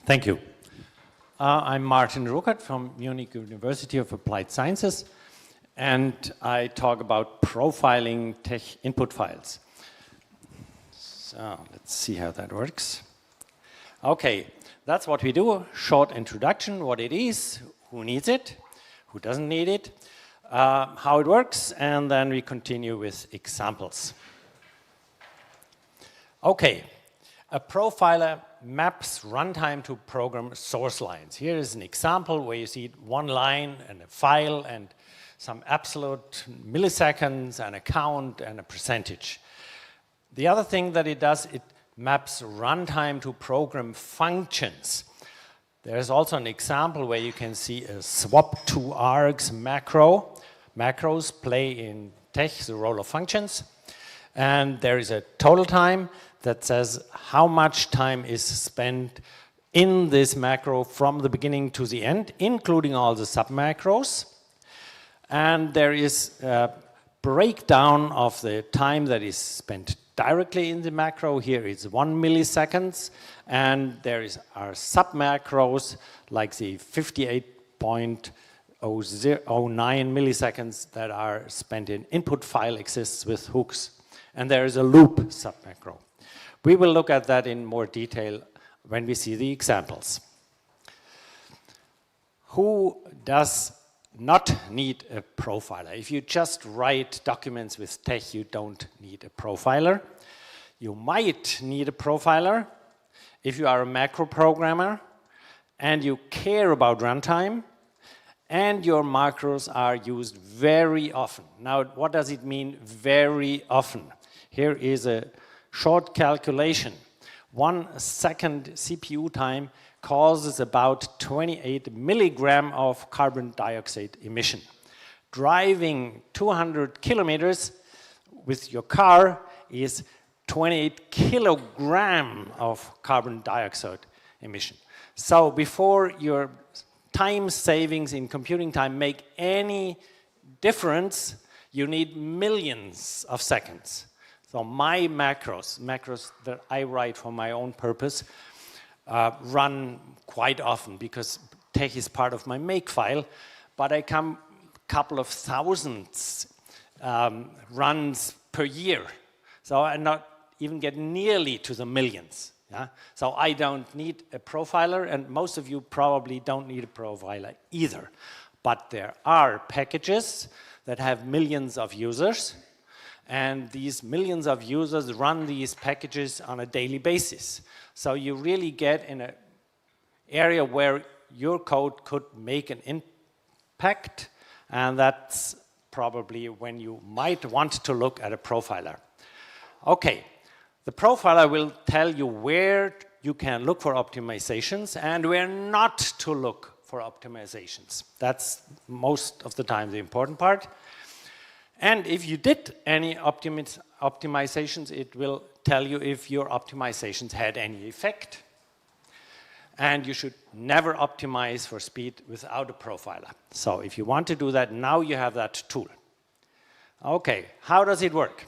Thank you. I'm Martin Ruckert from Munich University of Applied Sciences, and I talk about profiling TeX input files. So let's see how that works. Okay, that's what we do. Short introduction, what it is, who needs it, who doesn't need it, how it works, and then we continue with examples. Okay, a profiler maps runtime to program source lines. Here is an example where you see one line and a file and some absolute milliseconds and a count and a percentage. The other thing that it does, it maps runtime to program functions. There's also an example where you can see a swap to args macro. Macros play in TeX the role of functions. And there is a total time that says how much time is spent in this macro from the beginning to the end, including all the sub-macros. And there is a breakdown of the time that is spent directly in the macro. Here is 1 millisecond, and there are sub-macros like the 58.09 milliseconds that are spent in input file exists with hooks. And there is a loop sub-macro. We will look at that in more detail when we see the examples. Who does not need a profiler? If you just write documents with TeX, you don't need a profiler. You might need a profiler if you are a macro programmer and you care about runtime and your macros are used very often. Now, what does it mean very often? Here is a short calculation. 1 second CPU time causes about 28 milligram of carbon dioxide emission. Driving 200 kilometers with your car is 28 kilogram of carbon dioxide emission. So before your time savings in computing time make any difference, you need millions of seconds. So my macros that I write for my own purpose, run quite often because TeX is part of my make file, but I come a couple of thousands runs per year. So I not even get nearly to the millions. Yeah? So I don't need a profiler, and most of you probably don't need a profiler either. But there are packages that have millions of users, and these millions of users run these packages on a daily basis. So you really get in an area where your code could make an impact, and that's probably when you might want to look at a profiler. Okay, the profiler will tell you where you can look for optimizations and where not to look for optimizations. That's most of the time the important part. And if you did any optimizations, it will tell you if your optimizations had any effect. And you should never optimize for speed without a profiler. So if you want to do that, now you have that tool. Okay, how does it work?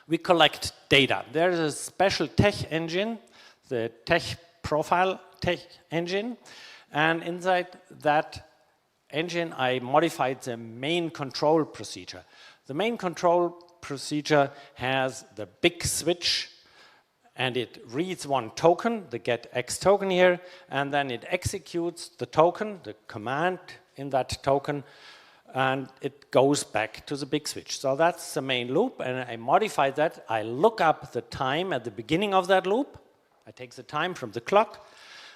We collect data. There is a special TeX engine, the TeX profile TeX engine, and inside that engine, I modified the main control procedure. The main control procedure has the big switch, and it reads one token, the getX token here, and then it executes the token, the command in that token, and it goes back to the big switch. So that's the main loop, and I modified that. I look up the time at the beginning of that loop. I take the time from the clock.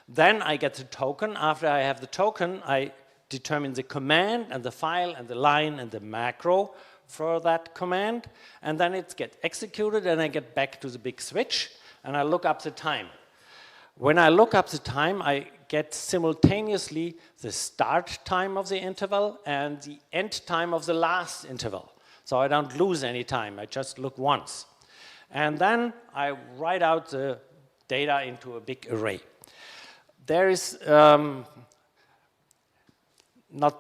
Then I get the token. After I have the token, I determine the command and the file and the line and the macro for that command, and then it gets executed and I get back to the big switch and I look up the time. When I look up the time, I get simultaneously the start time of the interval and the end time of the last interval. So I don't lose any time, I just look once. And then I write out the data into a big array. There is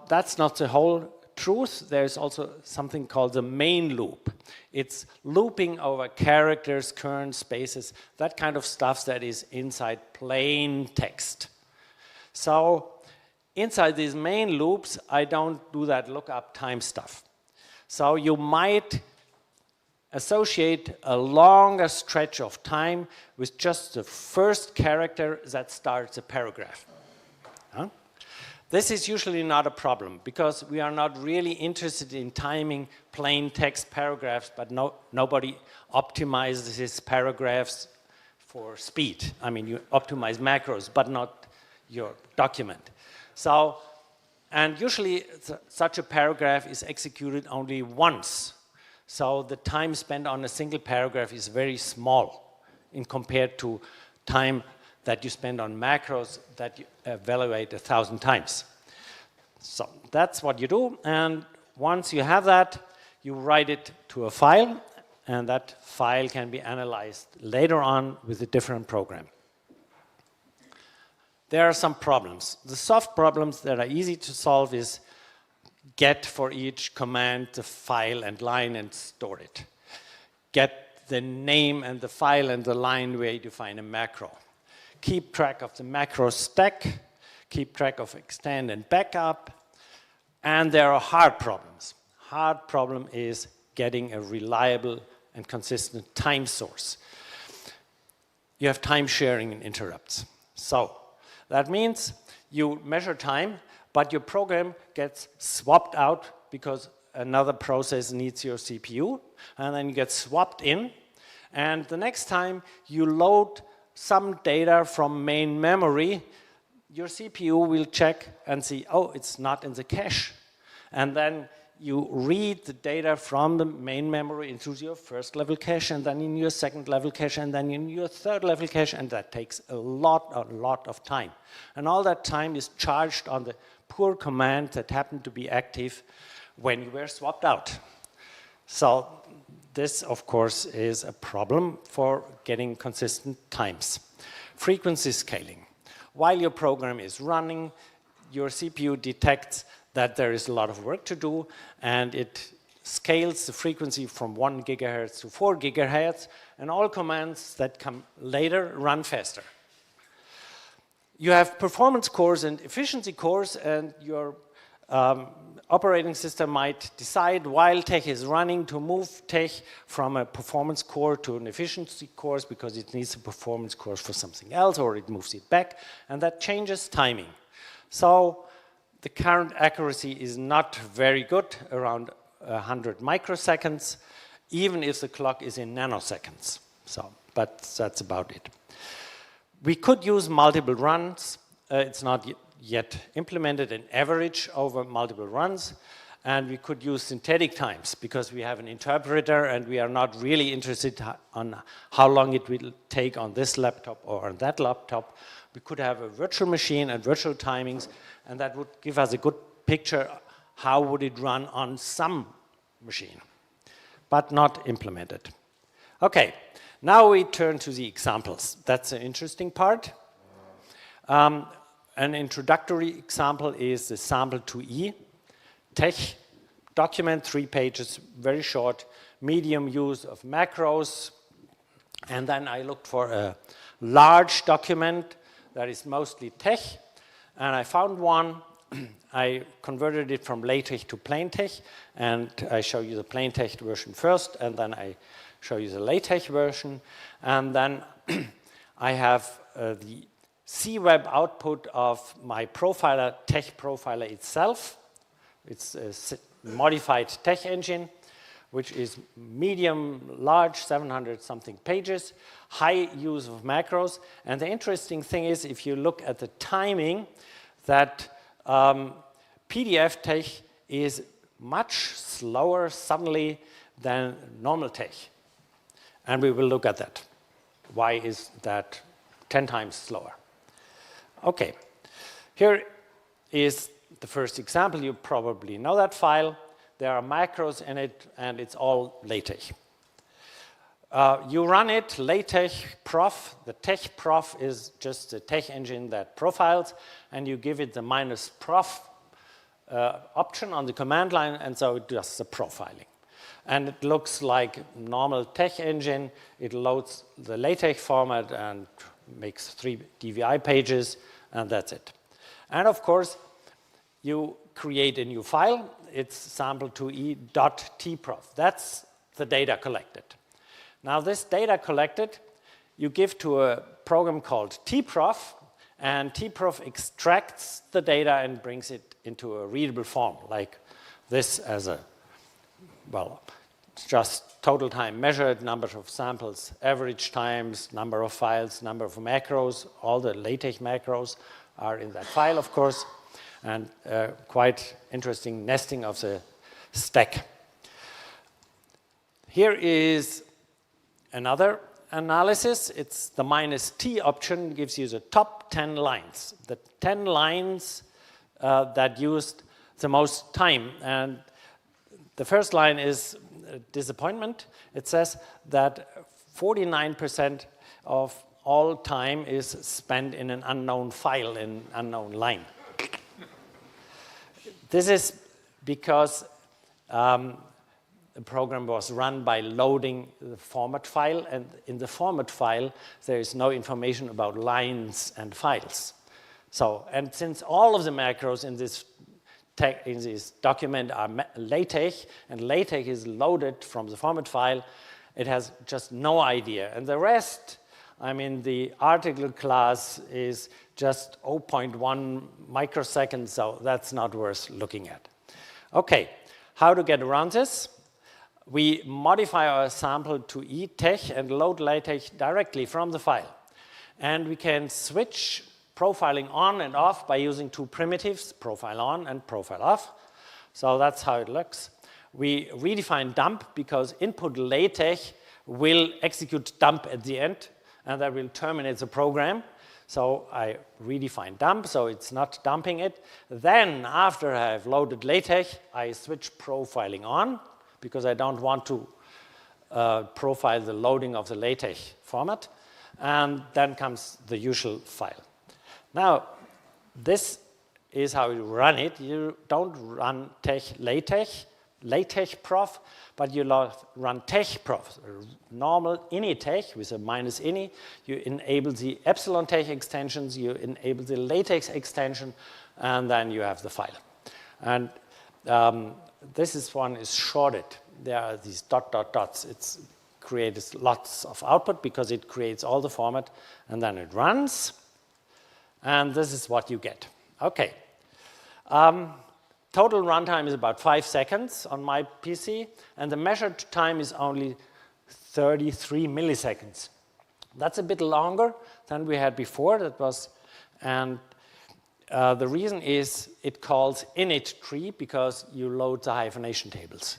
that's not the whole truth, there's also something called the main loop. It's looping over characters, kernel spaces, that kind of stuff that is inside plain text. So inside these main loops, I don't do that lookup time stuff. So you might associate a longer stretch of time with just the first character that starts a paragraph. Huh? This is usually not a problem because we are not really interested in timing plain text paragraphs, but nobody optimizes his paragraphs for speed. I mean, you optimize macros, but not your document. So, and usually such a paragraph is executed only once. So the time spent on a single paragraph is very small in compared to time that you spend on macros that you evaluate 1,000 times. So that's what you do, and once you have that, you write it to a file, and that file can be analyzed later on with a different program. There are some problems. The soft problems that are easy to solve is get for each command the file and line and store it. Get the name and the file and the line where you define a macro. Keep track of the macro stack, keep track of extend and backup, and there are hard problems. Hard problem is getting a reliable and consistent time source. You have time sharing and interrupts. So that means you measure time, but your program gets swapped out because another process needs your CPU, and then you get swapped in, and the next time you load some data from main memory, your CPU will check and see, oh, it's not in the cache. And then you read the data from the main memory into your first level cache, and then in your second level cache, and then in your third level cache, and that takes a lot of time. And all that time is charged on the poor command that happened to be active when you were swapped out. So this, of course, is a problem for getting consistent times. Frequency scaling. While your program is running, your CPU detects that there is a lot of work to do, and it scales the frequency from 1 gigahertz to 4 gigahertz, and all commands that come later run faster. You have performance cores and efficiency cores, and your operating system might decide while TeX is running to move TeX from a performance core to an efficiency core because it needs a performance core for something else, or it moves it back, and that changes timing. So the current accuracy is not very good, around 100 microseconds, even if the clock is in nanoseconds. So, but that's about it. We could use multiple runs. It's not yet implemented an average over multiple runs, and we could use synthetic times because we have an interpreter and we are not really interested on how long it will take on this laptop or on that laptop. We could have a virtual machine and virtual timings, and that would give us a good picture how would it run on some machine, but not implemented. Okay, now we turn to the examples. That's an interesting part. An introductory example is the sample 2E. TeX document, 3 pages, very short, medium use of macros. And then I looked for a large document that is mostly TeX. And I found one. I converted it from LaTeX to plain TeX. And I show you the plain TeX version first, and then I show you the LaTeX version. And then I have the C-Web output of my profiler, TeX profiler itself. It's a modified TeX engine, which is medium, large, 700 something pages, high use of macros. And the interesting thing is, if you look at the timing, that PDF TeX is much slower suddenly than normal TeX. And we will look at that. Why is that 10 times slower? Okay, here is the first example. You probably know that file. There are macros in it, and it's all LaTeX. You run it, LaTeX prof. The TeX prof is just the TeX engine that profiles, and you give it the -prof option on the command line, and so it does the profiling. And it looks like normal TeX engine. It loads the LaTeX format and makes 3 DVI pages, and that's it. And of course, you create a new file. It's sample2e.tprof. That's the data collected. Now, this data collected, you give to a program called tprof, and tprof extracts the data and brings it into a readable form, like this as a, well, it's just total time measured, number of samples, average times, number of files, number of macros. All the LaTeX macros are in that file, of course, and quite interesting nesting of the stack. Here is another analysis. It's the -t option, gives you the top 10 lines. The 10 lines that used the most time. And the first line is disappointment. It says that 49% of all time is spent in an unknown file, in an unknown line. This is because the program was run by loading the format file, and in the format file, there is no information about lines and files. So, and since all of the macros in this document are LaTeX, and LaTeX is loaded from the format file, it has just no idea. And the rest, I mean, the article class is just 0.1 microseconds, so that's not worth looking at. Okay, how to get around this? We modify our sample to e-TeX and load LaTeX directly from the file. And we can switch profiling on and off by using 2 primitives, profile on and profile off. So that's how it looks. We redefine dump because input LaTeX will execute dump at the end, and that will terminate the program. So I redefine dump, so it's not dumping it. Then, after I've loaded LaTeX, I switch profiling on, because I don't want to profile the loading of the LaTeX format. And then comes the usual file. Now, this is how you run it. You don't run LaTeX prof, but you run TeX prof, normal ini TeX with a -ini. You enable the epsilon TeX extensions, you enable the LaTeX extension, and then you have the file. And this one is shorted. There are these ... It creates lots of output because it creates all the format, and then it runs. And this is what you get. Okay. Total runtime is about 5 seconds on my PC, and the measured time is only 33 milliseconds. That's a bit longer than we had before. That was, and the reason is it calls init tree because you load the hyphenation tables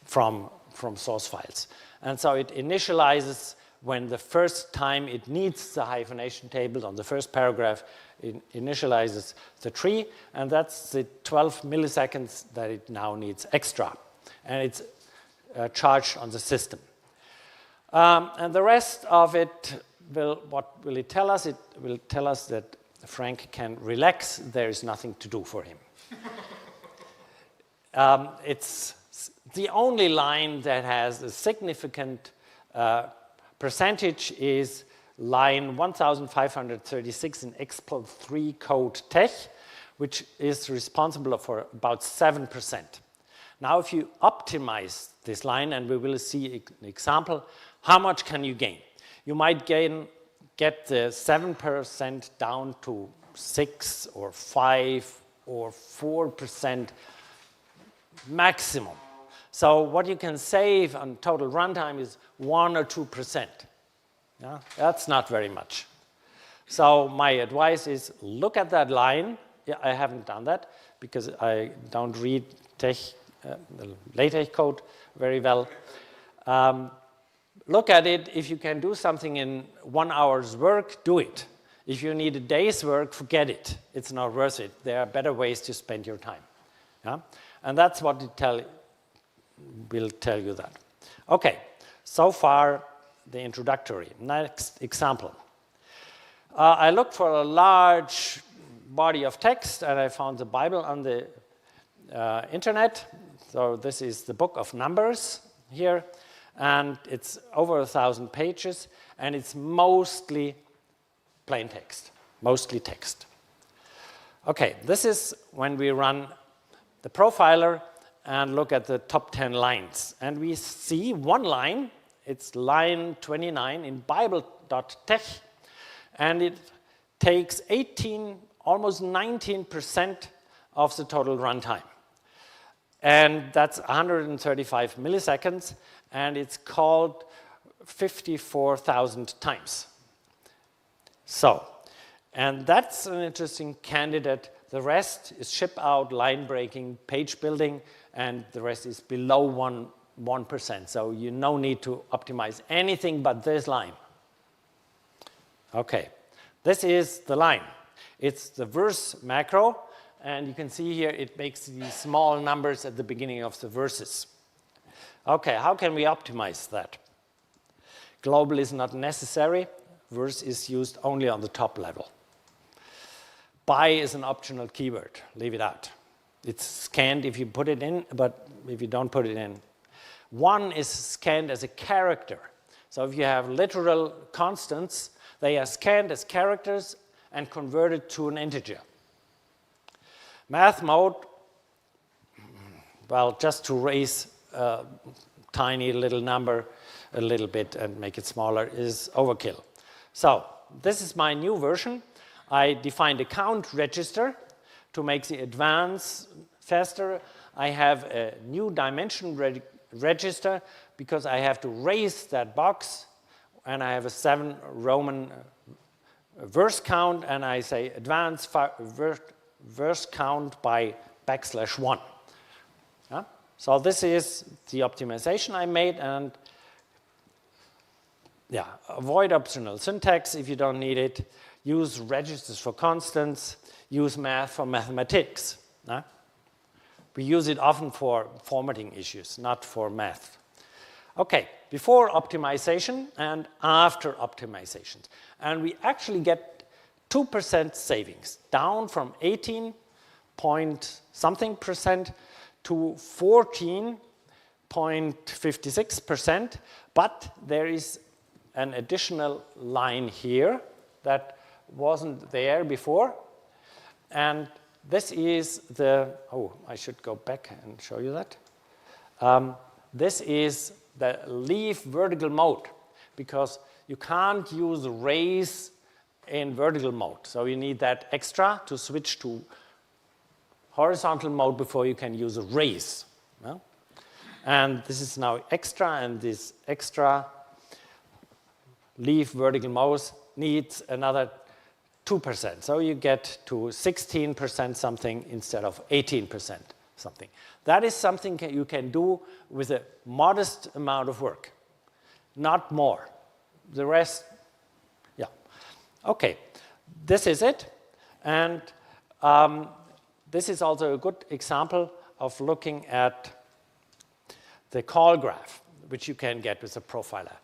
from source files. And so it initializes when the first time it needs the hyphenation table on the first paragraph, it initializes the tree, and that's the 12 milliseconds that it now needs extra. And it's charged on the system. And the rest of it, what will it tell us? It will tell us that Frank can relax. There is nothing to do for him. It's the only line that has a significant percentage is line 1536 in expl3 code TeX, which is responsible for about 7%. Now, if you optimize this line, and we will see an example, how much can you gain? You might get the 7% down to 6 or 5 or 4% maximum. So what you can save on total runtime is 1 or 2%. Yeah? That's not very much. So my advice is look at that line. Yeah, I haven't done that because I don't read the LaTeX code very well. Look at it. If you can do something in 1 hour's work, do it. If you need a day's work, forget it. It's not worth it. There are better ways to spend your time. Yeah? And that's what it will tell you that. Okay, so far the introductory. Next example. I looked for a large body of text, and I found the Bible on the internet. So this is the book of numbers here, and it's over 1,000 pages, and it's mostly plain text, mostly text. Okay, this is when we run the profiler and look at the top 10 lines. And we see one line, it's line 29 in bible.tech, and it takes 18, almost 19% of the total runtime. And that's 135 milliseconds, and it's called 54,000 times. So, and that's an interesting candidate. The rest is ship out, line breaking, page building, and the rest is below 1%. So you no need to optimize anything but this line. Okay, this is the line. It's the verse macro, and you can see here it makes these small numbers at the beginning of the verses. Okay, how can we optimize that? Global is not necessary. Verse is used only on the top level. By is an optional keyword. Leave it out. It's scanned if you put it in, but if you don't put it in. One is scanned as a character. So if you have literal constants, they are scanned as characters and converted to an integer. Math mode, well, just to raise a tiny little number a little bit and make it smaller is overkill. So this is my new version. I defined a count register to make the advance faster. I have a new dimension register because I have to raise that box, and I have a 7 Roman verse count, and I say advance verse count by \1. Yeah? So this is the optimization I made, and yeah, avoid optional syntax if you don't need it. Use registers for constants. Use math for mathematics. Yeah? We use it often for formatting issues, not for math. Okay, before optimization and after optimization. And we actually get 2% savings, down from 18 point something percent to 14.56%. But there is an additional line here that wasn't there before. And this is the, oh, I should go back and show you that. This is the leave vertical mode, because you can't use raise in vertical mode. So you need that extra to switch to horizontal mode before you can use a raise. Yeah? And this is now extra, and this extra leave vertical mode needs another 2%. So you get to 16% something instead of 18% something. That is something you can do with a modest amount of work, not more. The rest, yeah. Okay, this is it. And this is also a good example of looking at the call graph, which you can get with a profiler.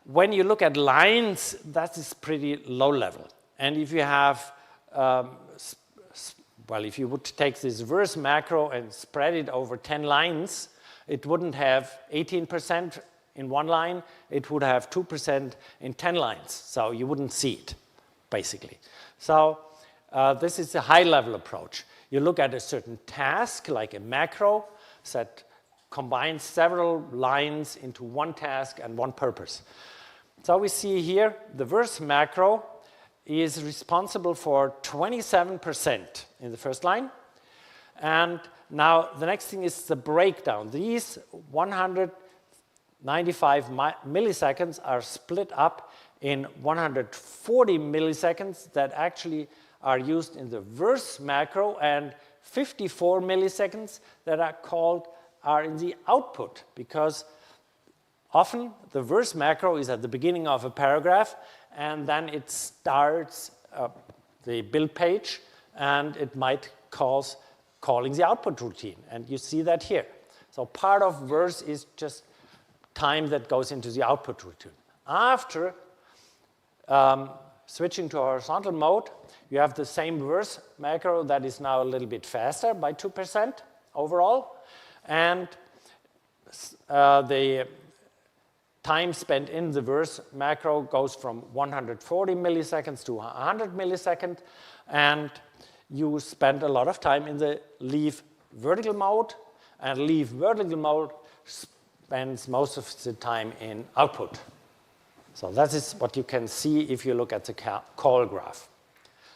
When you look at lines, that is pretty low level. And if you have, well, if you would take this verse macro and spread it over 10 lines, it wouldn't have 18% in one line, it would have 2% in 10 lines. So you wouldn't see it, basically. So this is a high-level approach. You look at a certain task, like a macro, that combines several lines into one task and one purpose. So we see here the verse macro is responsible for 27% in the first line. And now the next thing is the breakdown. These 195 milliseconds are split up in 140 milliseconds that actually are used in the verse macro, and 54 milliseconds that are in the output, because often the verse macro is at the beginning of a paragraph, and then it starts the build page, and it might cause calling the output routine. And you see that here. So part of verse is just time that goes into the output routine. After switching to horizontal mode, you have the same verse macro that is now a little bit faster by 2%. overall. And the time spent in the verse macro goes from 140 milliseconds to 100 milliseconds. And you spend a lot of time in the leave vertical mode. And leave vertical mode spends most of the time in output. So that is what you can see if you look at the call graph.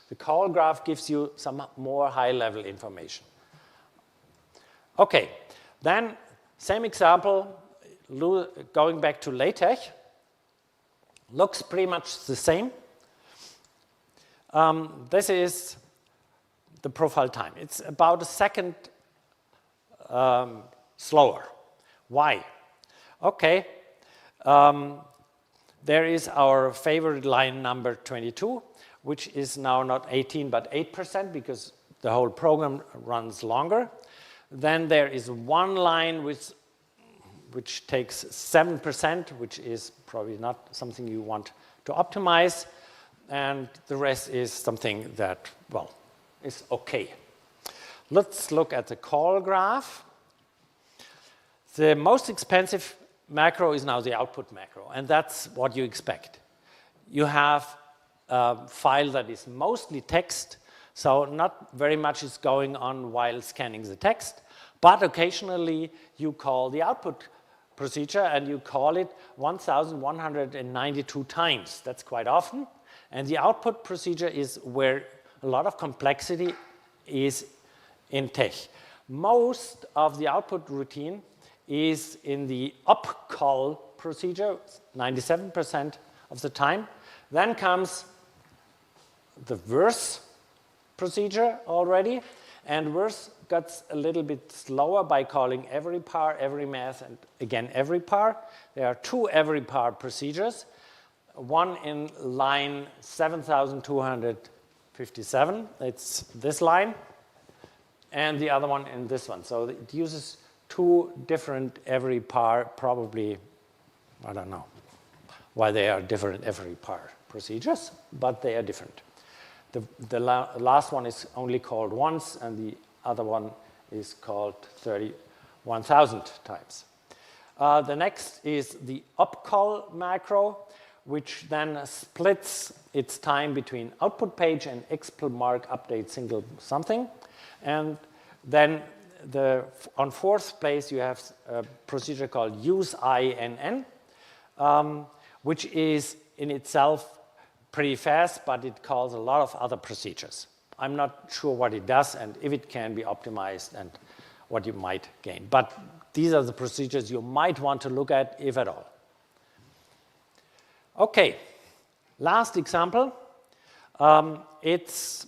The call graph gives you some more high-level information. Okay, then same example, going back to LaTeX. Looks pretty much the same. This is the profile time. It's about a second slower. Why? Okay. There is our favorite line number 22, which is now not 18 but 8% because the whole program runs longer. Then there is one line which takes 7%, which is probably not something you want to optimize. And the rest is something that, well, is okay. Let's look at the call graph. The most expensive macro is now the output macro, and that's what you expect. You have a file that is mostly text, so not very much is going on while scanning the text, but occasionally you call the output procedure and you call it 1,192 times. That's quite often. And the output procedure is where a lot of complexity is in TeX. Most of the output routine is in the up call procedure, 97% of the time. Then comes the verse procedure already, and verse gets a little bit slower by calling every par, every math, and again every par. There are two every par procedures, one in line 7257, it's this line, and the other one in this one. So it uses two different every par, probably, I don't know why they are different every par procedures, but they are different. The last one is only called once, and the other one is called 31,000 times. The next is the upcall macro, which then splits its time between output page and expl mark update single something. And then on fourth place, you have a procedure called useINN, which is in itself pretty fast, but it calls a lot of other procedures. I'm not sure what it does and if it can be optimized and what you might gain. But these are the procedures you might want to look at, if at all. Okay, last example. It's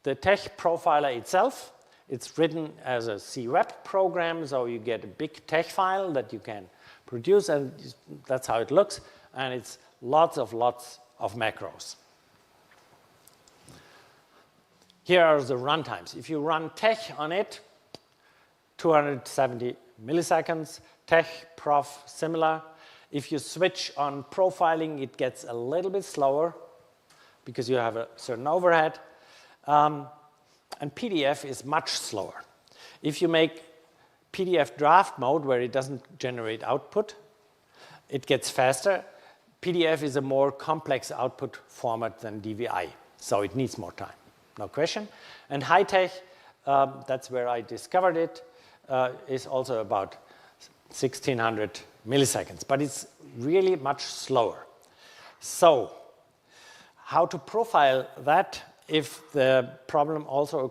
the TeX profiler itself. It's written as a C web program, so you get a big TeX file that you can produce, and that's how it looks. And it's lots of macros. Here are the runtimes. If you run TeX on it, 270 milliseconds. TeX prof similar. If you switch on profiling, it gets a little bit slower because you have a certain overhead. And PDF is much slower. If you make PDF draft mode where it doesn't generate output, it gets faster. PDF is a more complex output format than DVI, so it needs more time, no question. And high-tech, that's where I discovered it, is also about 1,600 milliseconds, but it's really much slower. So how to profile that if the problem also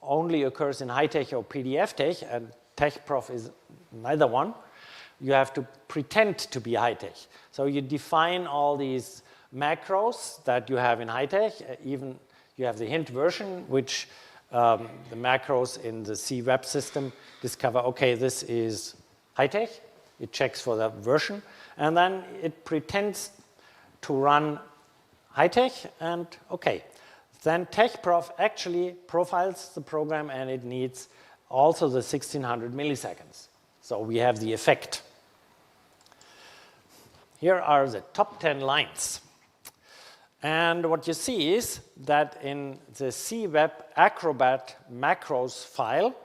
only occurs in high-tech or PDF tech, and tech prof is neither one. You have to pretend to be high-tech. So you define all these macros that you have in high-tech. Even you have the hint version, which the macros in the C web system discover, okay, this is high-tech. It checks for the version, and then it pretends to run high-tech, and okay. Then TechProf actually profiles the program, and it needs also the 1,600 milliseconds. So we have the effect. Here are the top 10 lines. And what you see is that in the C web Acrobat macros file,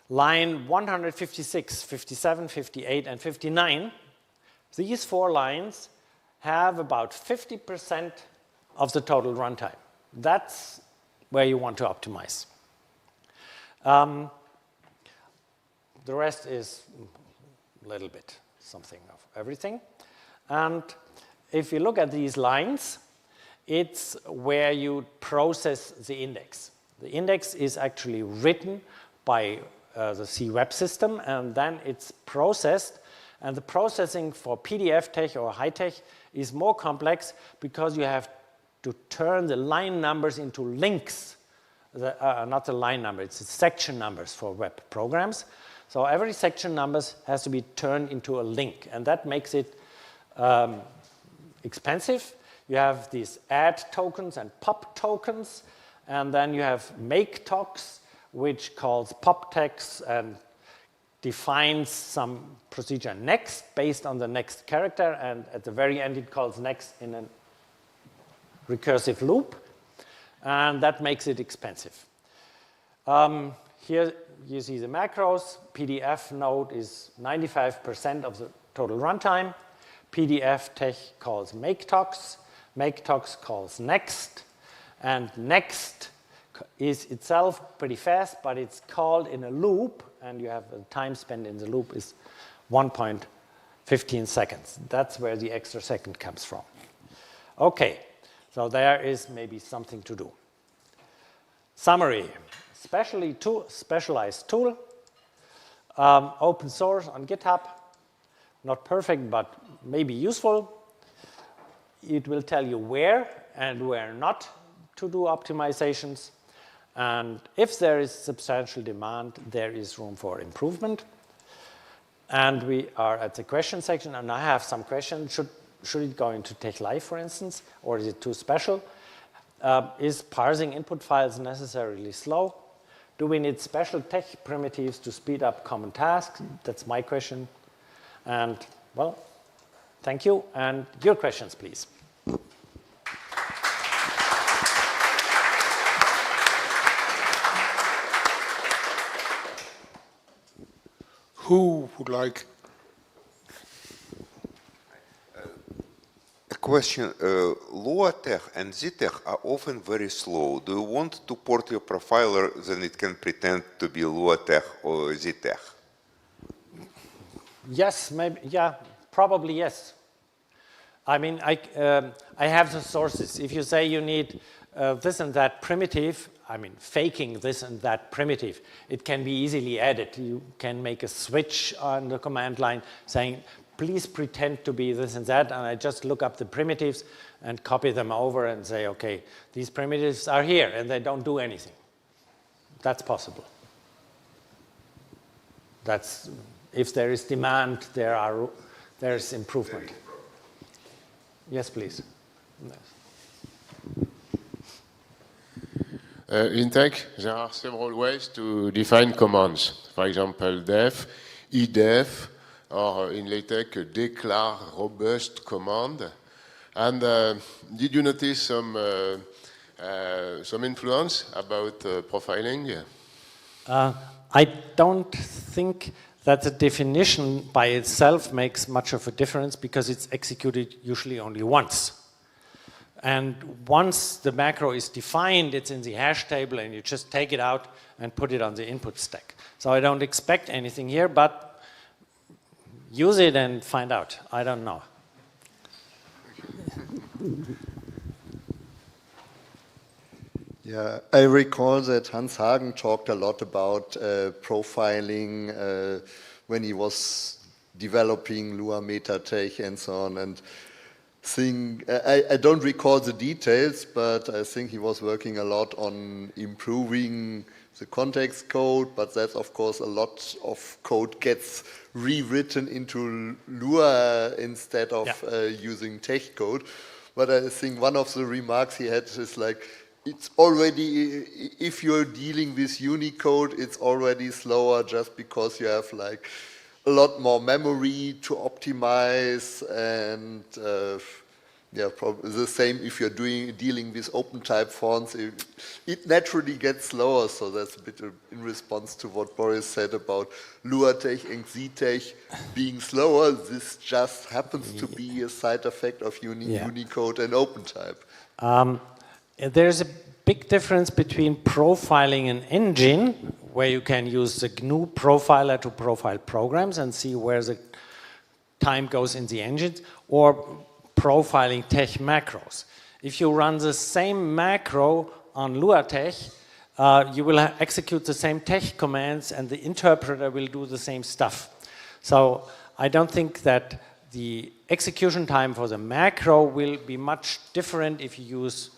line 156, 57, 58, and 59, these 4 lines have about 50% of the total runtime. That's where you want to optimize. The rest is a little bit something of everything. And if you look at these lines, it's where you process the index. The index is actually written by the C web system, and then it's processed. And the processing for PDF TeX or high tech is more complex because you have to turn the line numbers into links. Not the line number, it's the section numbers for web programs. So every section numbers has to be turned into a link, and that makes it expensive. You have these add tokens and pop tokens, and then you have make TOX, which calls pop TeX and defines some procedure next based on the next character, and at the very end it calls next in a recursive loop, and that makes it expensive. Here you see the macros. PDF node is 95% of the total runtime. PDF TeX calls make TOX calls next, and next is itself pretty fast, but it's called in a loop, and you have the time spent in the loop is 1.15 seconds. That's where the extra second comes from. Okay, so there is maybe something to do. Summary, specialized tool, open source on GitHub, not perfect, but maybe useful. It will tell you where and where not to do optimizations. And if there is substantial demand, there is room for improvement. And we are at the question section, and I have some questions. Should it go into TeX Live, for instance, or is it too special? Is parsing input files necessarily slow? Do we need special TeX primitives to speed up common tasks? That's my question. And, well, thank you. And your questions, please. Who would like? A question. Lua TeX and ZTeX are often very slow. Do you want to port your profiler, then it can pretend to be Lua TeX or ZTeX? Yes, maybe, yeah, probably yes. I mean, I have the sources. If you say you need this and that primitive, I mean, faking this and that primitive, it can be easily added. You can make a switch on the command line saying, please pretend to be this and that, and I just look up the primitives and copy them over and say, okay, these primitives are here, and they don't do anything. That's possible. That's, if there is demand, there's improvement. Yes, please. In TeX, there are several ways to define commands. For example, def, edef, or in LaTeX, declare robust command. And did you notice some influence about profiling? I don't think that the definition by itself makes much of a difference because it's executed usually only once. And once the macro is defined, it's in the hash table, and you just take it out and put it on the input stack. So I don't expect anything here, but use it and find out. I don't know. Yeah, I recall that Hans Hagen talked a lot about profiling when he was developing Lua MetaTeX and so on. And I don't recall the details, but I think he was working a lot on improving the context code, but that's of course a lot of code gets rewritten into Lua instead of using TeX code. But I think one of the remarks he had is like, it's already, if you're dealing with Unicode, it's already slower just because you have like a lot more memory to optimize, and Yeah, probably the same if you're dealing with open type fonts. It naturally gets slower, so that's a bit in response to what Boris said about LuaTeX and ZTeX being slower. This just happens to be a side effect of Unicode and open type. There's a big difference between profiling an engine, where you can use the GNU profiler to profile programs and see where the time goes in the engines, or profiling TeX macros. If you run the same macro on LuaTeX, you will execute the same TeX commands and the interpreter will do the same stuff. So I don't think that the execution time for the macro will be much different if you use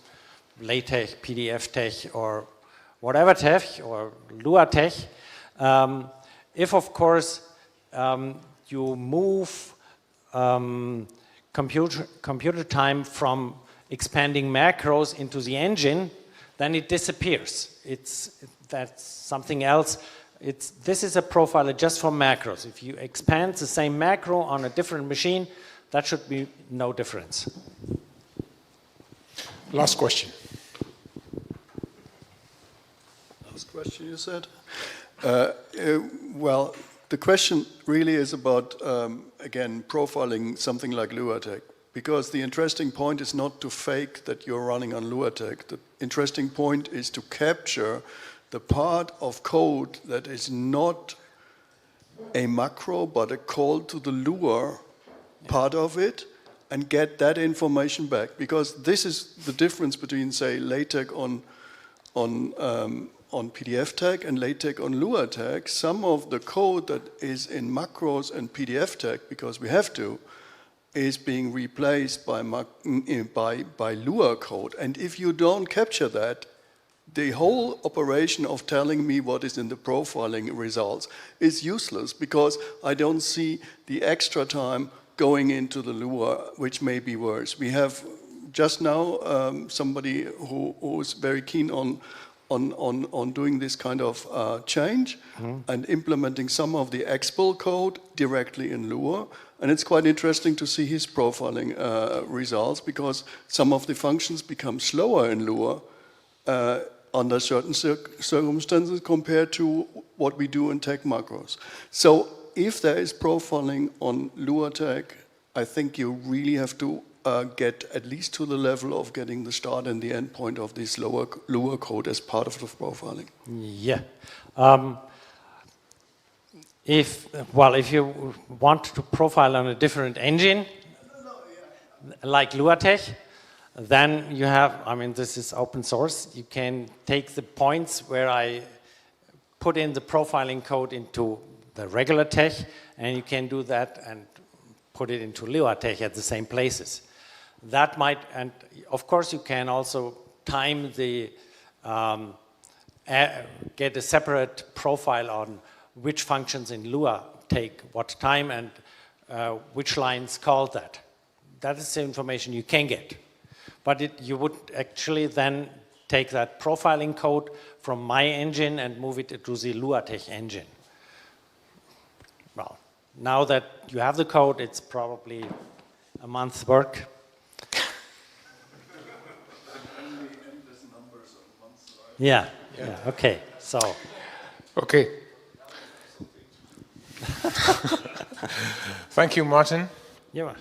LaTeX, PDF TeX, or whatever TeX, or LuaTeX. If, of course, you move computer time from expanding macros into the engine, then it disappears. That's something else. This is a profiler just for macros. If you expand the same macro on a different machine, that should be no difference. Last question. Last question, you said? Well, the question really is about, again, profiling something like LuaTeX, because the interesting point is not to fake that you're running on LuaTeX. The interesting point is to capture the part of code that is not a macro, but a call to the Lua part of it, and get that information back. Because this is the difference between, say, LaTeX on PDF TeX and LaTeX on LuaTeX. Some of the code that is in macros and PDF TeX, because we have to, is being replaced by Lua code. And if you don't capture that, the whole operation of telling me what is in the profiling results is useless, because I don't see the extra time going into the Lua, which may be worse. We have just now somebody who is very keen on doing this kind of change and implementing some of the Expel code directly in Lua. And it's quite interesting to see his profiling results, because some of the functions become slower in Lua under certain circumstances compared to what we do in TeX macros. So if there is profiling on LuaTeX, I think you really have to get at least to the level of getting the start and the end point of this Lua code as part of the profiling. Yeah. If you want to profile on a different engine, like LuaTeX, then you have, this is open source. You can take the points where I put in the profiling code into the regular TeX, and you can do that and put it into LuaTeX at the same places. That might, and of course you can also time the, get a separate profile on which functions in Lua take what time and which lines call that. That is the information you can get. But you would actually then take that profiling code from my engine and move it to the LuaTeX engine. Well, now that you have the code, it's probably a month's work. Yeah, okay, so. Okay. Thank you, Martin. Yeah.